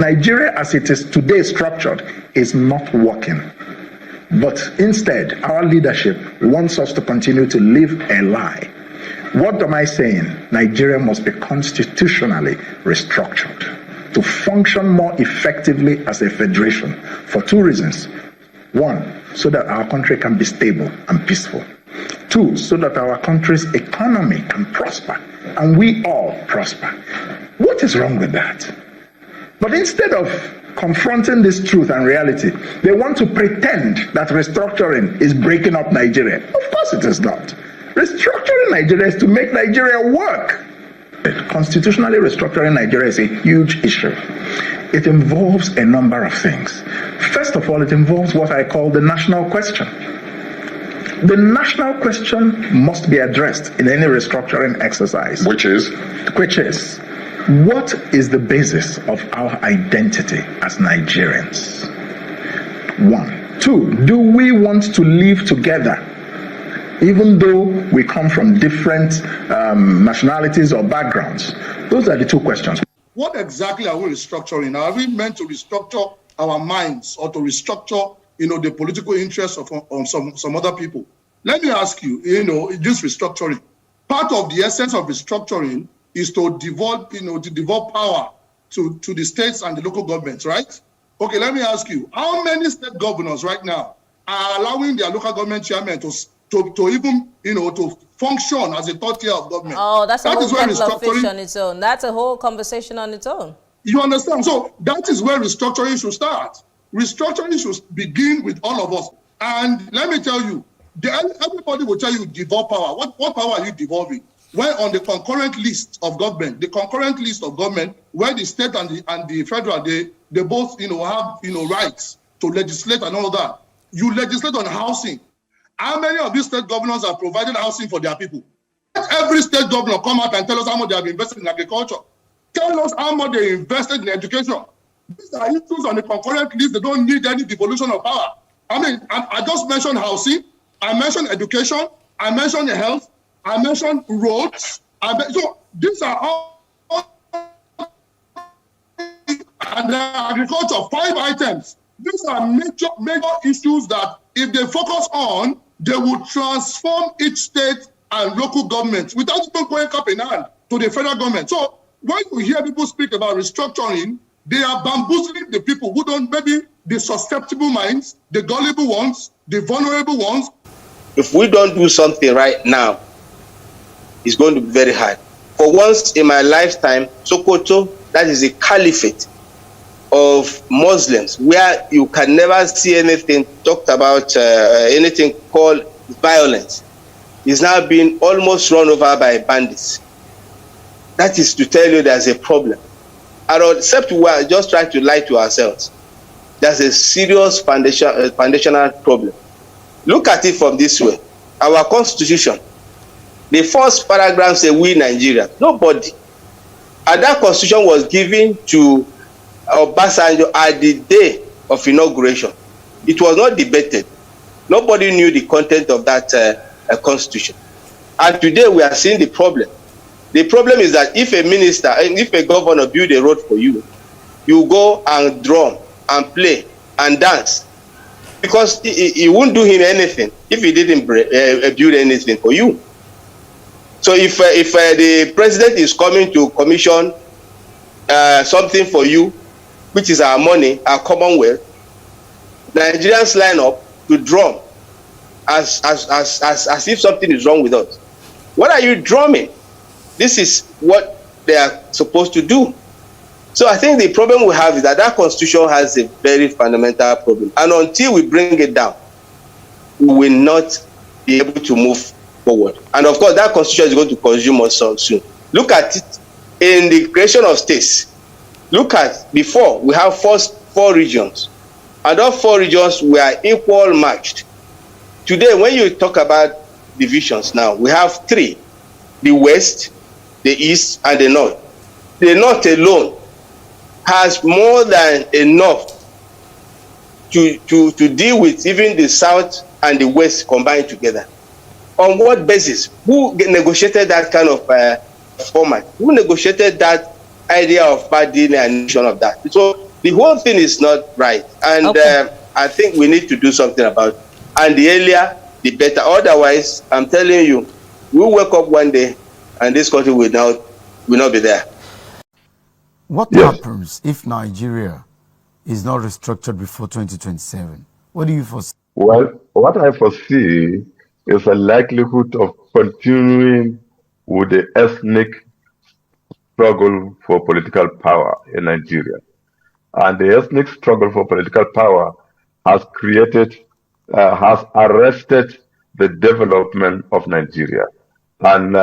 Nigeria as it is today structured is not working. But instead, our leadership wants us to continue to live a lie. What am I saying? Nigeria must be constitutionally restructured to function more effectively as a federation for two reasons. One, so that our country can be stable and peaceful. Two, so that our country's economy can prosper and we all prosper. What is wrong with that? But instead of confronting this truth and reality, they want to pretend that restructuring is breaking up Nigeria. Of course it is not. Restructuring Nigeria is to make Nigeria work. Constitutionally restructuring Nigeria is a huge issue. It involves a number of things. First of all, it involves what I call the national question. The national question must be addressed in any restructuring exercise. Which is, what is the basis of our identity as Nigerians? One. Two, do we want to live together even though we come from different nationalities or backgrounds? Those are the two questions. What exactly are we restructuring? Are we meant to restructure our minds or to restructure, the political interests of some other people? Let me ask you, this restructuring, part of the essence of restructuring is to devolve power to the states and the local governments, right? Okay, let me ask you, how many state governors right now are allowing their local government chairmen to even, to function as a third tier of government? Oh, that's a whole kettle of fish on its own. That's a whole conversation on its own. You understand? So that is where restructuring should start. Restructuring should begin with all of us. And let me tell you, everybody will tell you devolve power. What power are you devolving? When on the concurrent list of government, where the state and the federal, they both have rights to legislate and all that. You legislate on housing. How many of these state governors have provided housing for their people? Let every state governor come out and tell us how much they have invested in agriculture. Tell us how much they invested in education. These are issues on the concurrent list. They don't need any devolution of power. I just mentioned housing. I mentioned education. I mentioned health. I mentioned roads. So these are all and agriculture, 5 items. These are major issues that if they focus on, they will transform each state and local government without even going up in hand to the federal government. So when you hear people speak about restructuring, they are bamboozling the people who don't, maybe the susceptible minds, the gullible ones, the vulnerable ones. If we don't do something right now, it's going to be very hard. For once in my lifetime, Sokoto, that is a caliphate of Muslims, where you can never see anything talked about, anything called violence, is now being almost run over by bandits. That is to tell you there's a problem. And except we are just trying to lie to ourselves. There's a serious foundational problem. Look at it from this way. Our constitution, the first paragraph says we Nigeria. Nobody. And that constitution was given to Obasanjo at the day of inauguration. It was not debated. Nobody knew the content of that constitution. And today we are seeing the problem. The problem is that if a minister, if a governor build a road for you, you go and drum and play and dance, because it won't do him anything if he didn't build anything for you. So if the president is coming to commission something for you, which is our money, our commonwealth, Nigerians line up to drum as if something is wrong with us. What are you drumming? This is what they are supposed to do. So I think the problem we have is that that constitution has a very fundamental problem. And until we bring it down, we will not be able to move forward. And of course, that constitution is going to consume us soon. Look at it in the creation of states. Look at, before, we have four regions. And those 4 regions were equal matched. Today, when you talk about divisions now, we have 3. The West, the East, and the North. The North alone has more than enough to deal with even the South and the West combined together. On what basis? Who negotiated that kind of format? Who negotiated that idea of party and nation of that? So The whole thing is not right. And Okay. I think we need to do something about it. And the earlier, the better. Otherwise, I'm telling you, we'll wake up one day and this country will not be there. What Yes. happens if Nigeria is not restructured before 2027? What do you foresee? Well, what I foresee is a likelihood of continuing with the ethnic struggle for political power in Nigeria. And the ethnic struggle for political power has has arrested the development of Nigeria and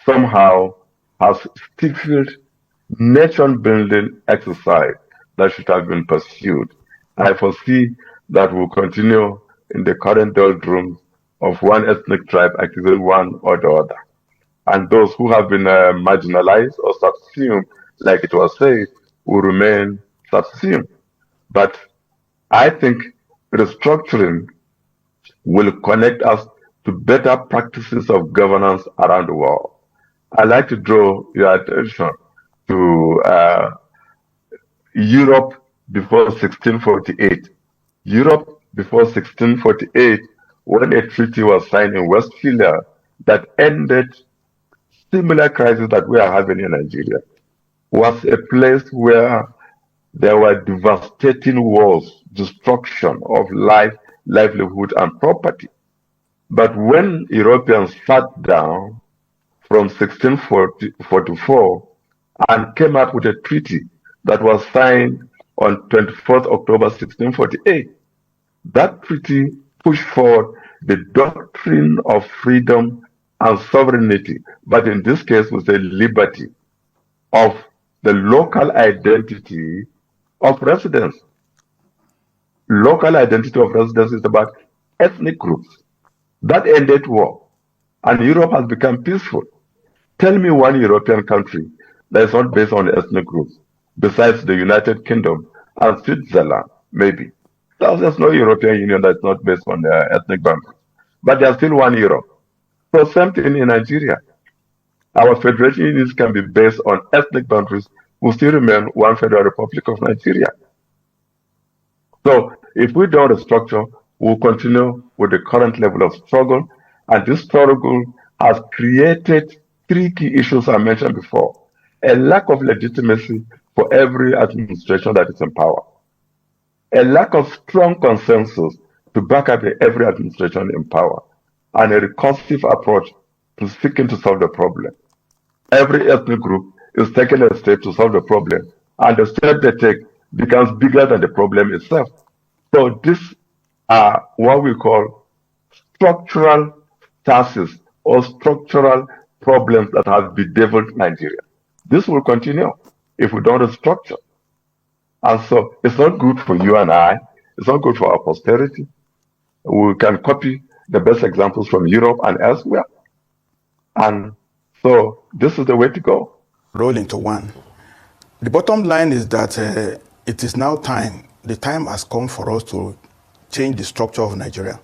somehow has stifled nation-building exercise that should have been pursued. I foresee that will continue in the current doldrums of one ethnic tribe accusing one or the other. And those who have been marginalized or subsumed, like it was said, will remain subsumed. But I think restructuring will connect us to better practices of governance around the world. I'd like to draw your attention to Europe before 1648. Europe before 1648, when a treaty was signed in Westphalia that ended similar crisis that we are having in Nigeria, was a place where there were devastating wars, destruction of life, livelihood, and property. But when Europeans sat down from 1644 and came up with a treaty that was signed on 24th October 1648, that treaty pushed forward the doctrine of freedom and sovereignty, but in this case with the liberty of the local identity of residents. Local identity of residents is about ethnic groups. That ended war, and Europe has become peaceful. Tell me one European country that is not based on ethnic groups, besides the United Kingdom and Switzerland, maybe. There's no European Union that's not based on ethnic boundaries. But there's still one Europe. So same thing in Nigeria. Our federation units can be based on ethnic boundaries, will still remain one Federal Republic of Nigeria. So if we don't restructure, we'll continue with the current level of struggle. And this struggle has created three key issues I mentioned before. A lack of legitimacy for every administration that is in power. A lack of strong consensus to back up every administration in power. And a recursive approach to seeking to solve the problem. Every ethnic group is taking a step to solve the problem, and the step they take becomes bigger than the problem itself. So these are what we call structural causes or structural problems that have bedeviled Nigeria. This will continue if we don't restructure. And so it's not good for you and I, it's not good for our posterity. We can copy the best examples from Europe and elsewhere. And so this is the way to go. Roll into one. The bottom line is that it is now time. The time has come for us to change the structure of Nigeria.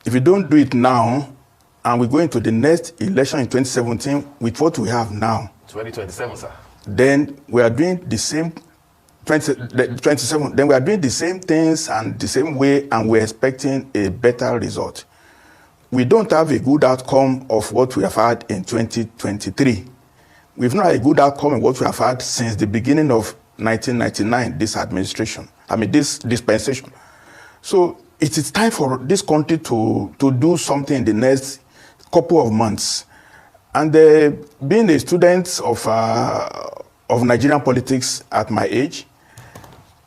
If we don't do it now, and we go into the next election in 2017 with what we have now, 2027, sir. then we are doing the same 27. Then we are doing the same things and the same way, and we're expecting a better result. We don't have a good outcome of what we have had in 2023. We've not had a good outcome of what we have had since the beginning of 1999, this administration, this dispensation. So it is time for this country to do something in the next couple of months. And being a student of Nigerian politics at my age,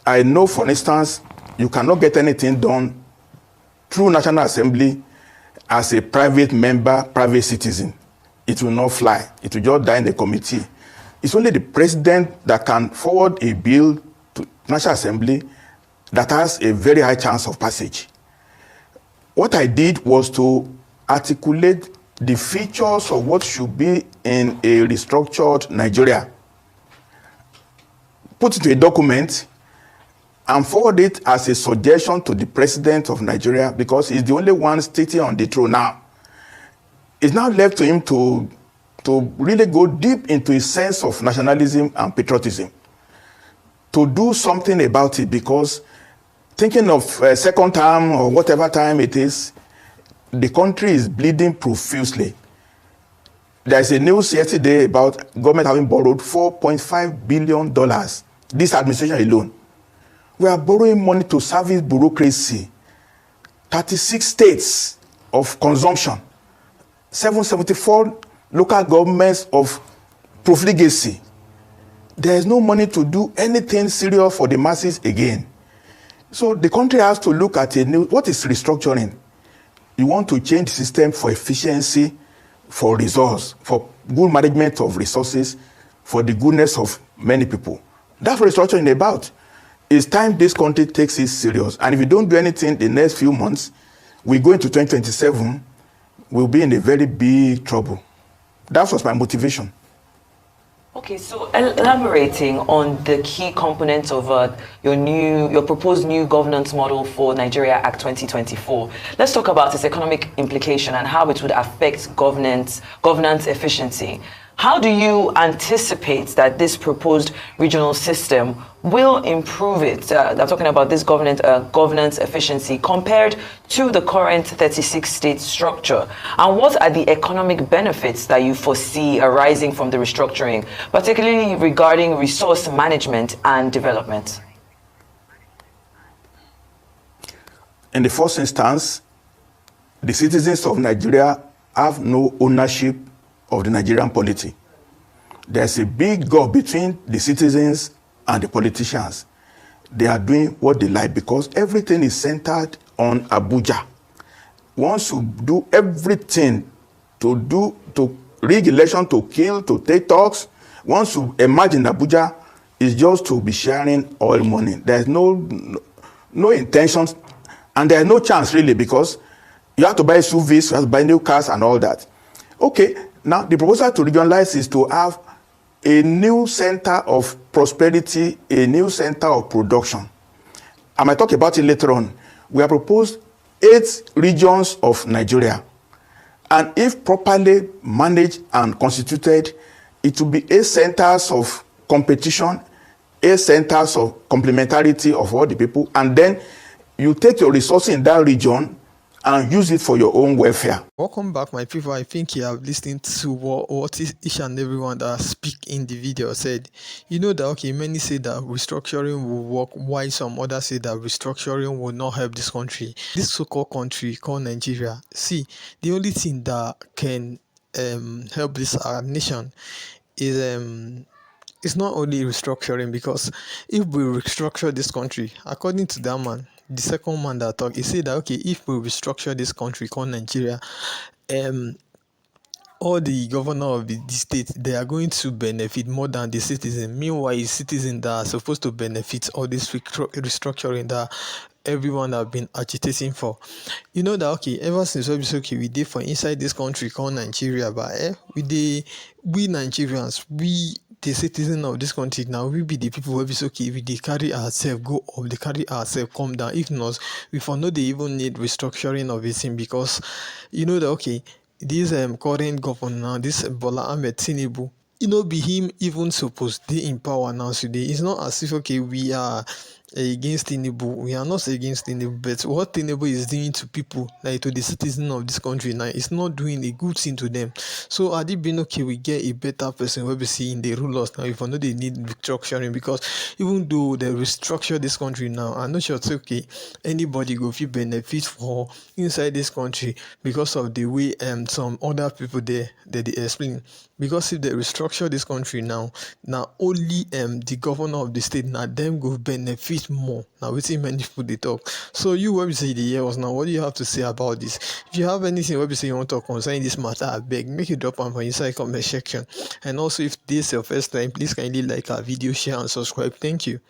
I know, for instance, you cannot get anything done through National Assembly as a private member, private citizen. It will not fly. It will just die in the committee. It's only the president that can forward a bill to National Assembly that has a very high chance of passage. What I did was to articulate the features of what should be in a restructured Nigeria, put it to a document, and forward it as a suggestion to the president of Nigeria, because he's the only one sitting on the throne now. It's now left to him to really go deep into his sense of nationalism and patriotism, to do something about it, because thinking of second term or whatever time it is, the country is bleeding profusely. There's a news yesterday about government having borrowed $4.5 billion, this administration alone. We are borrowing money to service bureaucracy, 36 states of consumption, 774 local governments of profligacy. There is no money to do anything serious for the masses again. So the country has to look at what is restructuring? You want to change the system for efficiency, for resource, for good management of resources, for the goodness of many people. That's what restructuring is about. It's time this country takes it serious. And if you don't do anything the next few months, we go into 2027, we'll be in a very big trouble. That was my motivation. Okay, so elaborating on the key components of your proposed new governance model for Nigeria Act 2024, let's talk about its economic implication and how it would affect governance efficiency. How do you anticipate that this proposed regional system will improve it? I'm talking about this governance efficiency compared to the current 36-state structure. And what are the economic benefits that you foresee arising from the restructuring, particularly regarding resource management and development? In the first instance, the citizens of Nigeria have no ownership of the Nigerian polity. There's a big gulf between the citizens and the politicians. They are doing what they like because everything is centered on Abuja. Once you do everything to rig election, to kill, to take talks, once you imagine Abuja is just to be sharing oil money. There's no intentions, and there's no chance really, because you have to buy SUVs, you have to buy new cars and all that. Okay, now the proposal to regionalize is to have a new center of prosperity, a new center of production. I might talk about it later on. We have proposed 8 regions of Nigeria. And if properly managed and constituted, it will be 8 centers of competition, 8 centers of complementarity of all the people, and then you take your resources in that region and use it for your own welfare. Welcome back, my people. I think you have listened to what each and everyone that speak in the video said. You know that, okay, many say that restructuring will work, while some others say that restructuring will not help this country. This so-called country called Nigeria. See, the only thing that can help this nation is it's not only restructuring, because if we restructure this country, according to that man, the second man that talked, he said that, okay, if we restructure this country called Nigeria, all the governor of the state, they are going to benefit more than the citizen. Meanwhile, it's citizens that are supposed to benefit all this restructuring that everyone have been agitating for. You know that, okay, ever since we did for inside this country called Nigeria, but we Nigerians, we the citizen of this country now, we be the people who be okay if they carry ourselves go up, they carry ourselves come down. If not, we for no they even need restructuring of this thing, because you know that, okay, this current governor, this Bola Ahmed Tinubu, be him even supposed to be in power now today. It's not as if, okay, we are against Tinubu. We are not against Tinubu, but what Tinubu is doing to people, like to the citizens of this country now, it's not doing a good thing to them. So had it been okay, we get a better person where we see in the rulers now, if I know they need restructuring, because even though they restructure this country now, I'm not sure it's okay anybody go feel benefit for inside this country because of the way some other people they explain. Because if they restructure this country now only the governor of the state now them go benefit more. Now we see many people they talk. So you where we say the years now, what do you have to say about this? If you have anything where we say you want to talk concerning this matter, I beg, make it drop on for inside comment section. And also, if this is your first time, please kindly like our video, share and subscribe. Thank you.